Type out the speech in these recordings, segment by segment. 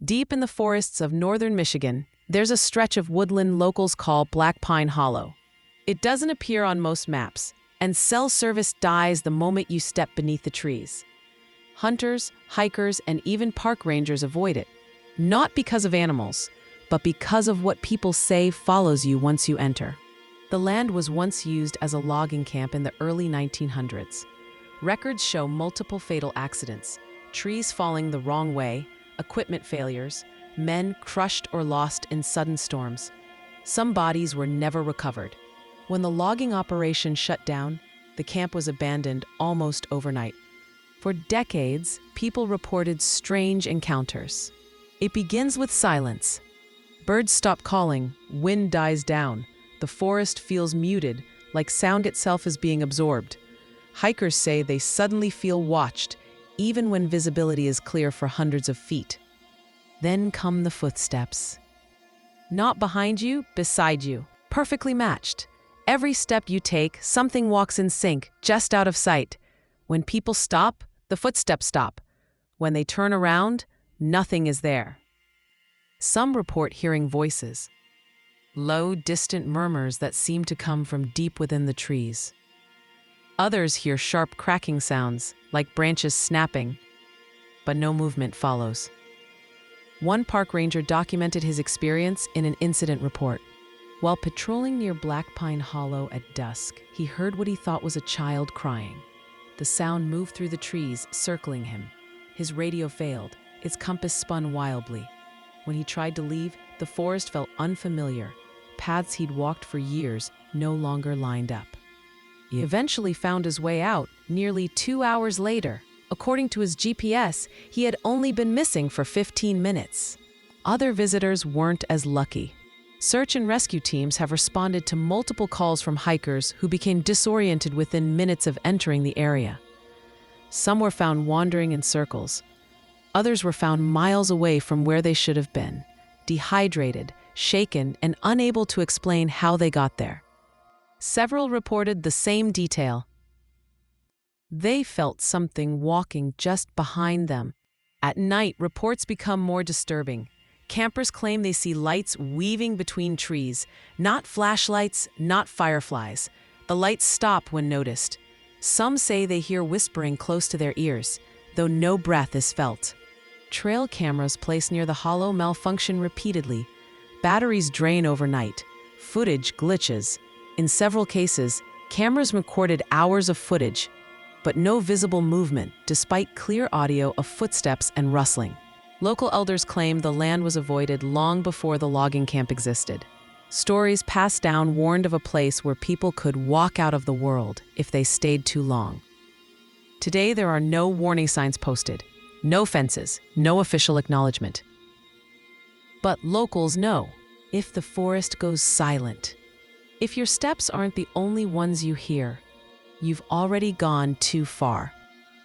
Deep in the forests of northern Michigan, there's a stretch of woodland locals call Black Pine Hollow. It doesn't appear on most maps, and cell service dies the moment you step beneath the trees. Hunters, hikers, and even park rangers avoid it, not because of animals, but because of what people say follows you once you enter. The land was once used as a logging camp in the early 1900s. Records show multiple fatal accidents, trees falling the wrong way, equipment failures, men crushed or lost in sudden storms. Some bodies were never recovered. When the logging operation shut down, the camp was abandoned almost overnight. For decades, people reported strange encounters. It begins with silence. Birds stop calling, wind dies down, the forest feels muted, like sound itself is being absorbed. Hikers say they suddenly feel watched, even when visibility is clear for hundreds of feet. Then come the footsteps. Not behind you, beside you, perfectly matched. Every step you take, something walks in sync, just out of sight. When people stop, the footsteps stop. When they turn around, nothing is there. Some report hearing voices, low, distant murmurs that seem to come from deep within the trees. Others hear sharp cracking sounds, like branches snapping, but no movement follows. One park ranger documented his experience in an incident report. While patrolling near Black Pine Hollow at dusk, he heard what he thought was a child crying. The sound moved through the trees, circling him. His radio failed, its compass spun wildly. When he tried to leave, the forest felt unfamiliar. Paths he'd walked for years no longer lined up. He eventually found his way out, nearly 2 hours later. According to his GPS, he had only been missing for 15 minutes. Other visitors weren't as lucky. Search and rescue teams have responded to multiple calls from hikers who became disoriented within minutes of entering the area. Some were found wandering in circles. Others were found miles away from where they should have been, dehydrated, shaken, and unable to explain how they got there. Several reported the same detail. They felt something walking just behind them. At night, reports become more disturbing. Campers claim they see lights weaving between trees, not flashlights, not fireflies. The lights stop when noticed. Some say they hear whispering close to their ears, though no breath is felt. Trail cameras placed near the hollow malfunction repeatedly. Batteries drain overnight. Footage glitches. In several cases, cameras recorded hours of footage, but no visible movement, despite clear audio of footsteps and rustling. Local elders claim the land was avoided long before the logging camp existed. Stories passed down warned of a place where people could walk out of the world if they stayed too long. Today, there are no warning signs posted, no fences, no official acknowledgement. But locals know, if the forest goes silent, if your steps aren't the only ones you hear, you've already gone too far.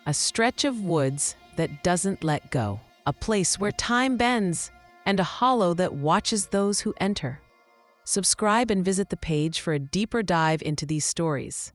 A stretch of woods that doesn't let go, a place where time bends, and a hollow that watches those who enter. Subscribe and visit the page for a deeper dive into these stories.